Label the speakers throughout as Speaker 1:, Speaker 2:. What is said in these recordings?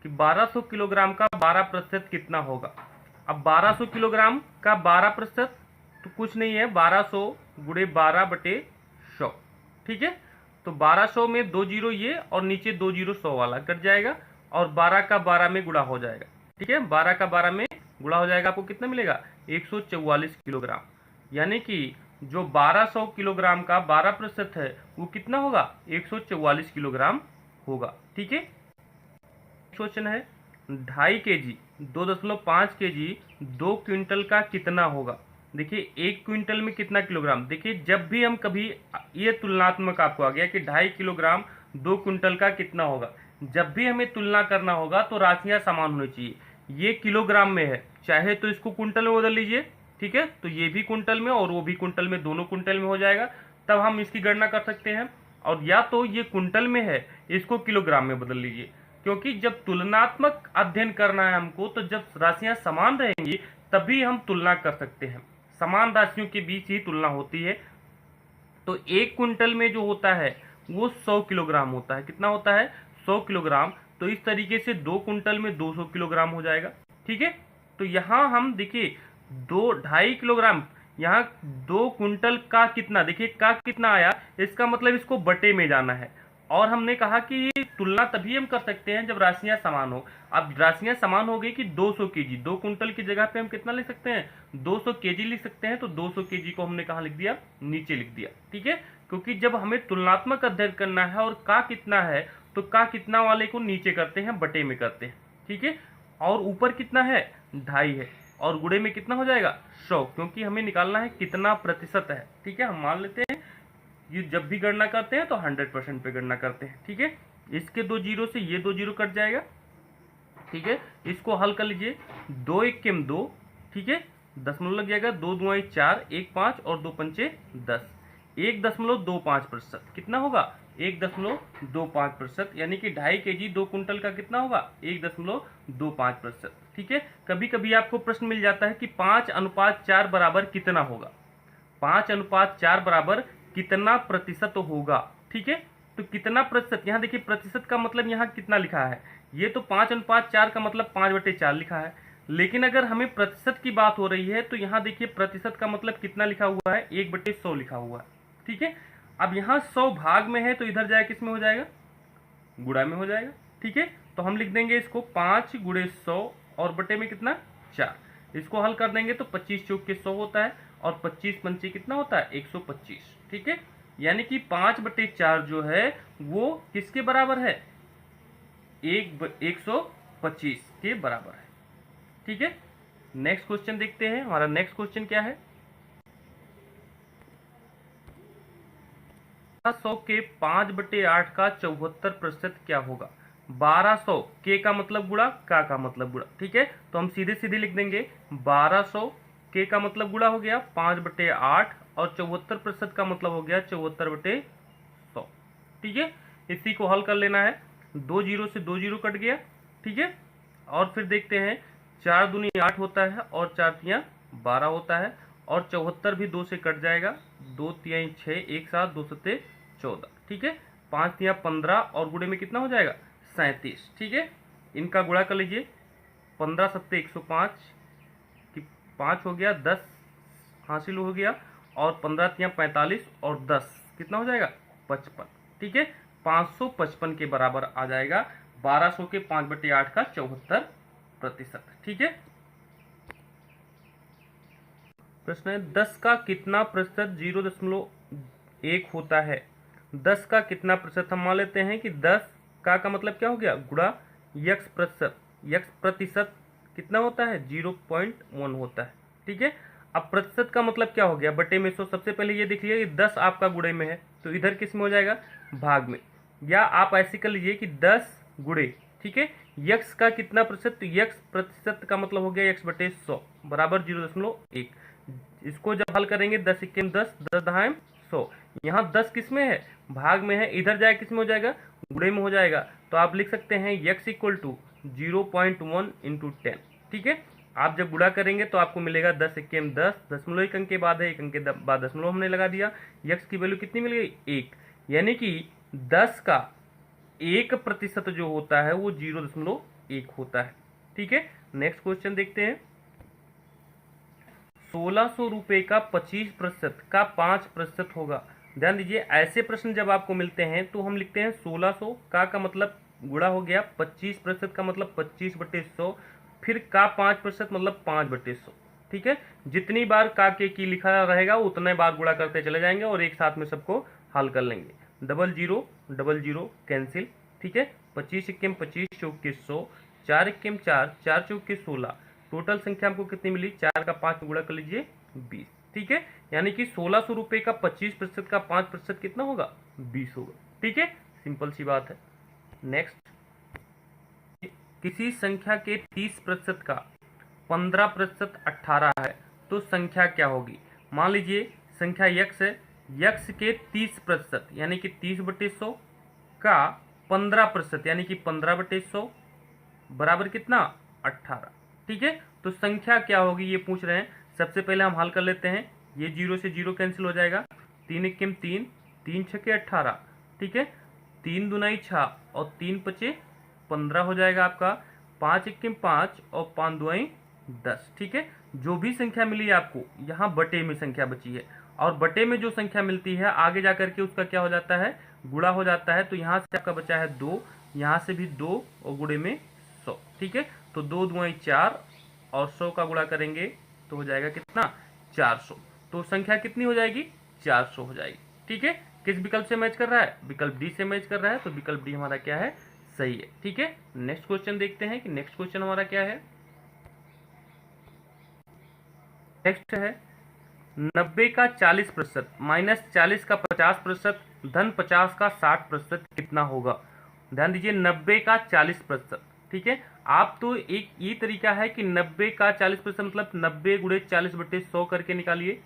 Speaker 1: कि 1200 किलोग्राम का 12% कितना होगा। अब 1200 किलोग्राम का 12% तो कुछ नहीं है, 1200 गुणे 12/100, ठीक है। तो 1200 में 2 जीरो ये और नीचे 2 जीरो 100 वाला कट जाएगा और 12 का 12 में गुणा हो जाएगा, ठीक है। 12 का 12 में गुणा हो जाएगा, आपको कितना मिलेगा 144 किलोग्राम। यानी कि जो 1200 किलोग्राम का 12% है वो कितना होगा 144 किलोग्राम होगा, ठीक है। क्वेश्चन है 2.5 kg 2.5 kg 2 क्विंटल का कितना होगा। देखिए 1 क्विंटल में कितना किलोग्राम, देखिए जब भी हम कभी ये तुलनात्मक आपको आ गया कि 2.5 किलोग्राम 2 क्विंटल का कितना होगा, जब भी हमें तुलना करना होगा तो राशियां समान होनी चाहिए। ये किलोग्राम में है, चाहे तो इसको कुंटल में बदल लीजिए, ठीक है। तो ये भी कुंटल में और वो भी कुंटल में, दोनों कुंटल में हो जाएगा, तब हम इसकी गणना कर सकते हैं। और या तो ये कुंटल में है, इसको किलोग्राम में बदल लीजिए, क्योंकि जब तुलनात्मक अध्ययन करना है हमको तो जब राशियां समान रहेंगी तभी हम तुलना कर सकते हैं। समान राशियों के बीच ही तुलना होती है। तो 1 क्विंटल में जो होता है वो 100 किलोग्राम होता है। कितना होता है 100 किलोग्राम। तो इस तरीके से 2 क्विंटल में 200 किलोग्राम हो जाएगा, ठीक है। तो यहाँ हम देखिए 2.5 किलोग्राम, यहाँ 2 क्विंटल का कितना, देखिए का कितना आया, इसका मतलब इसको बटे में जाना है। और हमने कहा कि ये तुलना तभी हम कर सकते हैं जब राशियां समान हो। अब राशियां समान हो गई कि 200 केजी, 2 कुंटल की जगह पे हम कितना लिख सकते हैं 200 केजी लिख सकते हैं। तो 200 केजी को हमने कहाँ लिख दिया, नीचे लिख दिया, ठीक है। क्योंकि जब हमें तुलनात्मक अध्ययन करना है और का कितना है तो का कितना वाले को नीचे करते हैं, बटे में करते हैं, ठीक है। और ऊपर कितना है 2.5 है और गुणे में कितना हो जाएगा 100, क्योंकि हमें निकालना है कितना प्रतिशत है, ठीक है। हम मान लेते हैं ये जब भी गणना करते हैं तो 100% पे गणना करते हैं, ठीक है। इसके 2 जीरो से ये 2 जीरो कट जाएगा, ठीक है। इसको हल कर लीजिए, 2 1 के 2, ठीक है, दशमलव लग जाएगा, 2 दूनी 4, 1 5 और 2 पंचे 10, 1.25%। कितना होगा 1.25%, यानी कि 2.5 kg 2 कुंटल का कितना होगा 1.25%, ठीक है। कभी कभी आपको प्रश्न मिल जाता है कि 5:4 बराबर कितना होगा, 5:4 बराबर कितना प्रतिशत होगा, ठीक है। तो कितना प्रतिशत, यहाँ देखिए प्रतिशत का मतलब यहाँ कितना लिखा है, ये तो 5:4 का मतलब 5/4 लिखा है। लेकिन अगर हमें प्रतिशत की बात हो रही है तो यहाँ देखिए प्रतिशत का मतलब कितना लिखा हुआ है 1/100 लिखा हुआ है, ठीक है। अब यहाँ 100 भाग में है तो इधर जाए किस में हो जाएगा, गुणा में हो जाएगा, ठीक है। तो हम लिख देंगे इसको 5 गुणे 100 और बटे में कितना 4। इसको हल कर देंगे तो 25 चौक के 100 होता है और 25 पंचे कितना होता है 125, ठीक है। यानी कि 5/4 जो है वो किसके बराबर है 125 के बराबर है, ठीक है। नेक्स्ट क्वेश्चन देखते हैं, हमारा नेक्स्ट क्वेश्चन क्या है, 1200 के 5/8 का 74% क्या होगा। 1200 के का मतलब गुणा, का मतलब गुणा, ठीक है। तो हम सीधे सीधे लिख देंगे 1200 के का मतलब गुणा हो गया 5/8 और 74% का मतलब हो गया 74/100, ठीक है। इसी को हल कर लेना है, 2 जीरो से 2 जीरो कट गया, ठीक है। और फिर देखते हैं 4 दूनी 8 होता है और 4 तियां 12 होता है और 74 भी 2 से कट जाएगा, 2 तियाई 6, 1 7, 2 सत्ते 14, ठीक है। 5 तियां 15 और गुणे में कितना हो जाएगा 37, ठीक है। इनका गुणा कर लीजिए, 15 सत्ते 105 कि 5 हो गया, 10 हासिल हो गया और 15 तियां 45 और 10 कितना हो जाएगा 55, ठीक है। 555 के बराबर आ जाएगा 1200 के 5/8 का 74%, ठीक है। प्रश्न है 10 का कितना प्रतिशत 0.1 होता है। 10 का कितना प्रतिशत, हम मान लेते हैं कि 10 का मतलब क्या हो गया गुणा यक्स प्रतिशत, यक्स प्रतिशत कितना होता है 0.1 होता है, ठीक है। अब प्रतिशत का मतलब क्या हो गया बटे में 100। सबसे पहले ये देख लिया कि 10 आपका गुणे में है तो इधर किस में हो जाएगा भाग में, या आप ऐसे कर लीजिए कि 10 गुणे, ठीक है, यक्स का कितना प्रतिशत, तो यक्स प्रतिशत का मतलब हो गया यक्स बटे 100 बराबर 0.1। इसको जब हल करेंगे 10 इक्कीम 10, 10 दहाइम 100, यहाँ 10 किस में है भाग में है, इधर जाए किस में हो जाएगा गुणे में हो जाएगा। तो आप लिख सकते हैं x इक्वल टू 0.1 इंटू 10, ठीक है। आप जब गुणा करेंगे तो आपको मिलेगा 10 इक्कीम 10, दशमलव एक अंक के बाद है, एक अंक के बाद दशमलव हमने लगा दिया, x की वैल्यू कितनी मिल गई 1, यानी कि 10 का 1% जो होता है वो 0.1 1 होता है। ठीक है, नेक्स्ट क्वेश्चन देखते हैं। 1600 रुपये का 25% का 5% होगा। ध्यान दीजिए, ऐसे प्रश्न जब आपको मिलते हैं तो हम लिखते हैं 1600 का मतलब गुणा हो गया, 25% का मतलब 25/100, फिर का 5% मतलब 5/100। ठीक है, जितनी बार का के की लिखा रहेगा उतने बार गुणा करते चले जाएंगे और एक साथ में सबको हल कर लेंगे। Double zero cancel. ठीक है, 25 इक्कीम 25, चौक के 100, 4 इक्कीम 4, 4 चौक के 16, टोटल संख्या हमको कितनी मिली, 4 का 5 गुणा कर लीजिए 20। ठीक है, यानी कि 1600 रुपये का 25% का 5% कितना होगा, 20 होगा। ठीक है, सिंपल सी बात है। नेक्स्ट, किसी संख्या के 30% का 15% 18 है तो संख्या क्या होगी। मान लीजिए संख्या यक्स है, यक्स के 30% यानी कि 30/100 का 15% यानी कि 15/100 बराबर कितना, 18। ठीक है, तो संख्या क्या होगी ये पूछ रहे हैं। सबसे पहले हम हल कर लेते हैं, ये 0 से 0 कैंसिल हो जाएगा, 3 इक्कीम 3, 3 छक्के 18। ठीक है, 3 दूनाई 6 और 3 पचे 15 हो जाएगा आपका, 5 इक्कीम 5 और 5 दुआई 10। ठीक है, जो भी संख्या मिली आपको यहाँ बटे में संख्या बची है, और बटे में जो संख्या मिलती है आगे जाकर के उसका क्या हो जाता है, गुणा हो जाता है। तो यहाँ से आपका बचा है 2, यहाँ से भी 2 और गुणे में 100। ठीक है, तो 2 दुआई 4 और 100 का गुणा करेंगे तो हो जाएगा कितना, 400। तो संख्या कितनी हो जाएगी, 400 हो जाएगी। ठीक है, किस विकल्प से मैच कर रहा है, विकल्प डी से मैच कर रहा है, तो विकल्प डी हमारा क्या है, सही है। ठीक है, नेक्स्ट क्वेश्चन देखते हैं कि नेक्स्ट क्वेश्चन हमारा क्या है। नेक्स्ट है 90 का 40% माइनस 40 का 50% धन 50 का 60% कितना होगा। ध्यान दीजिए, 90 का 40%। ठीक है, आप तो एक ये तरीका है कि 90 का 40% मतलब 90 गुणे 40/100 करके निकालिए,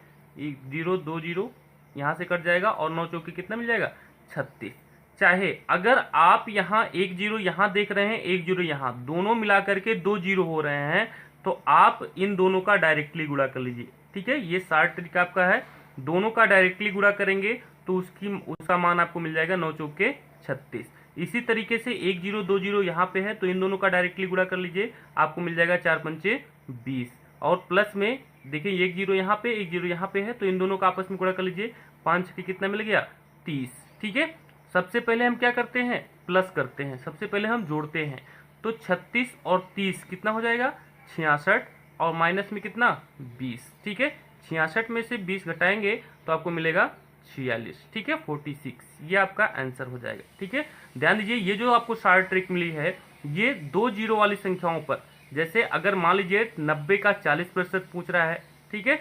Speaker 1: 0 2 0 यहाँ से कट जाएगा और 9 चौके कितना मिल जाएगा, 36। चाहे अगर आप यहाँ 1 0 यहाँ देख रहे हैं, 1 0 यहाँ, दोनों मिला करके 2 0 हो रहे हैं, तो आप इन दोनों का डायरेक्टली गुणा कर लीजिए। ठीक है, ये 60 तरीका आपका है, दोनों का डायरेक्टली गुणा करेंगे तो उसका मान आपको मिल जाएगा 9 चौके 36। इसी तरीके से 1 0 2 0 यहाँ पे है तो इन दोनों का डायरेक्टली गुणा कर लीजिए, आपको मिल जाएगा 4 पंचे 20। और प्लस में देखिए 1 0 यहाँ पे 1 0 यहाँ पे है तो इन दोनों का आपस में गुणा कर लीजिए, 5 के कितना मिल गया, 30। ठीक है, सबसे पहले हम क्या करते हैं, प्लस करते हैं, सबसे पहले हम जोड़ते हैं। तो 36 और 30 कितना हो जाएगा, 66 और माइनस में कितना, 20। ठीक है, 66 में से 20 घटाएंगे तो आपको मिलेगा 46। ठीक है, 46, ये आपका आंसर हो जाएगा। ठीक है, ध्यान दीजिए, ये जो आपको शार्ट ट्रिक मिली है ये 2 जीरो वाली संख्याओं पर, जैसे अगर मान लीजिए 90 का 40% पूछ रहा है, ठीक है,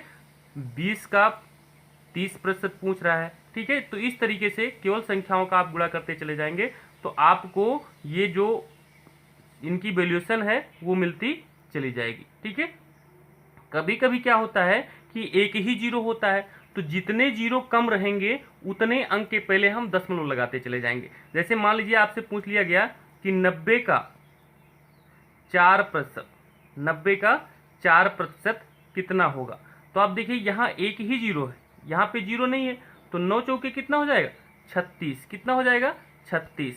Speaker 1: 20 का 30% पूछ रहा है। ठीक है, तो इस तरीके से केवल संख्याओं का आप गुणा करते चले जाएंगे तो आपको ये जो इनकी वैल्यूएशन है वो मिलती चली जाएगी। ठीक है, कभी कभी क्या होता है कि एक ही जीरो होता है, तो जितने जीरो कम रहेंगे उतने अंक के पहले हम दशमलव लगाते चले जाएंगे। जैसे मान लीजिए आपसे पूछ लिया गया कि 90 का 4%, 90 का 4% कितना होगा, तो आप देखिए यहाँ एक ही जीरो है, यहाँ पे जीरो नहीं है, तो 9 चौके कितना हो जाएगा, 36। कितना हो जाएगा, 36।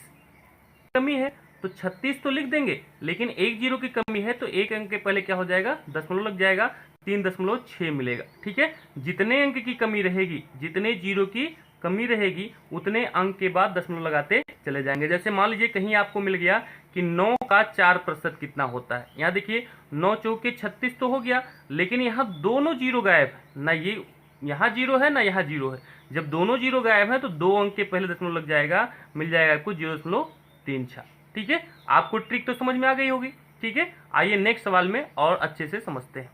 Speaker 1: कमी है तो 36 तो लिख देंगे, लेकिन एक जीरो की कमी है तो एक अंक के पहले क्या हो जाएगा, दशमलव लग जाएगा, 3.6 मिलेगा। ठीक है, जितने अंक की कमी रहेगी, जितने जीरो की कमी रहेगी उतने अंक के बाद दशमलव लगाते चले जाएंगे। जैसे मान लीजिए कहीं आपको मिल गया कि 9 का 4% कितना होता है, यहाँ देखिए 9 चौके 36 तो हो गया, लेकिन यहाँ दोनों जीरो गायब है, ना ये यहाँ जीरो है ना यहाँ जीरो है। जब दोनों जीरो गायब है तो 2 अंक के पहले दशमलव लग जाएगा, मिल जाएगा आपको 0.36। ठीक है, आपको ट्रिक तो समझ में आ गई होगी। ठीक है, आइए नेक्स्ट सवाल में और अच्छे से समझते हैं।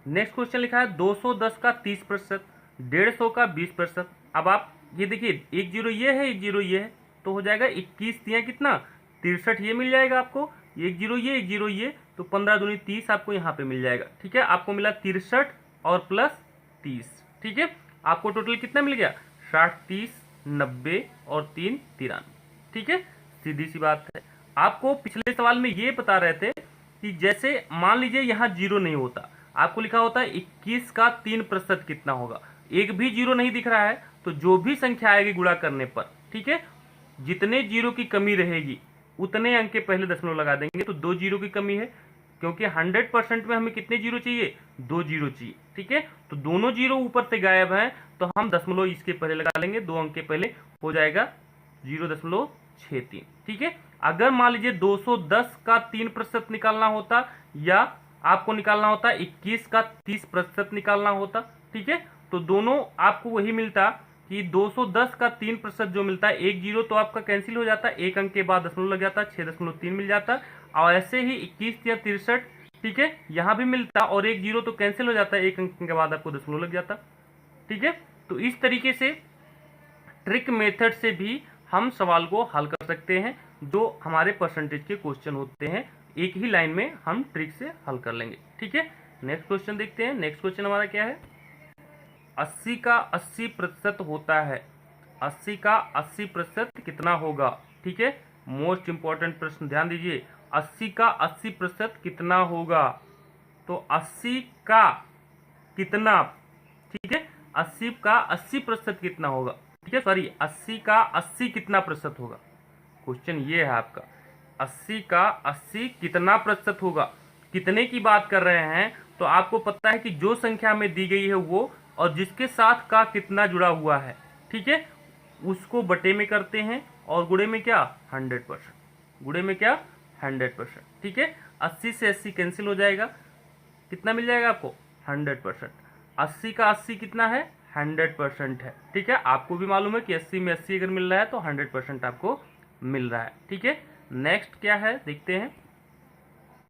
Speaker 1: नेक्स्ट क्वेश्चन लिखा है 210 का 30%, 150 का 20%। अब आप ये देखिए, एक जीरो ये है, एक जीरो ये है, तो हो जाएगा 21 दिया कितना, 63 ये मिल जाएगा आपको, एक जीरो ये, एक जीरो ये, तो 15 दूनी 30 आपको यहाँ पे मिल जाएगा। ठीक है, आपको मिला 63 और प्लस 30। ठीक है, आपको टोटल कितना मिल गया, 60 30 90 और 3 93। ठीक है, सीधी सी बात है। आपको पिछले सवाल में ये बता रहे थे कि जैसे मान लीजिए यहाँ जीरो नहीं होता, आपको लिखा होता है 21 का 3% कितना होगा, एक भी जीरो नहीं दिख रहा है, तो जो भी संख्या आएगी गुणा करने पर, ठीक है, जितने जीरो की कमी रहेगी उतने अंक के पहले दशमलव लगा देंगे, तो 2 जीरो की कमी है, क्योंकि 100% में हमें कितने जीरो चाहिए, 2 जीरो चाहिए। ठीक है, तो दोनों जीरो ऊपर से गायब हैं, तो हम दशमलव इसके पहले लगा लेंगे, 2 अंक के पहले हो जाएगा 0.63। ठीक है, अगर मान लीजिए 210 का 3% निकालना होता, या आपको निकालना होता 21 का 30% निकालना होता। ठीक है, तो दोनों आपको वही मिलता कि 210 का 3% जो मिलता है, 1 जीरो तो आपका कैंसिल हो जाता, 1 अंक के बाद दशमलव लग जाता, 6.3 मिल जाता। और ऐसे ही 21 या 63, ठीक है, यहां भी मिलता, और 1 जीरो तो कैंसिल हो जाता है, 1 अंक के बाद आपको दशमलव लग जाता। ठीक है, तो इस तरीके से ट्रिक मेथड से भी हम सवाल को हल कर सकते हैं। जो हमारे परसेंटेज के क्वेश्चन होते हैं, एक ही लाइन में हम ट्रिक से हल कर लेंगे। ठीक है, नेक्स्ट क्वेश्चन देखते हैं। नेक्स्ट क्वेश्चन हमारा क्या है, 80 का 80% होता है, 80 का 80% कितना होगा। ठीक है, मोस्ट इंपॉर्टेंट प्रश्न, ध्यान दीजिए, 80 का 80% कितना होगा। तो 80 का कितना, ठीक है, 80 का 80% कितना होगा। ठीक है, सॉरी, 80 का 80 कितना प्रतिशत होगा, क्वेश्चन ये है आपका। 80 का 80 कितना प्रतिशत होगा, कितने की बात कर रहे हैं, तो आपको पता है कि जो संख्या हमें दी गई है वो, और जिसके साथ का कितना जुड़ा हुआ है, ठीक है, उसको बटे में करते हैं, और गुणे में क्या, 100%, गुणे में क्या, 100%। ठीक है, 80 से 80 कैंसिल हो जाएगा, कितना मिल जाएगा आपको, 100%। 80 का 80 कितना है, 100% है। ठीक है, आपको भी मालूम है कि 80 में 80 अगर मिल रहा है तो 100% आपको मिल रहा है। ठीक है, नेक्स्ट क्या है देखते हैं।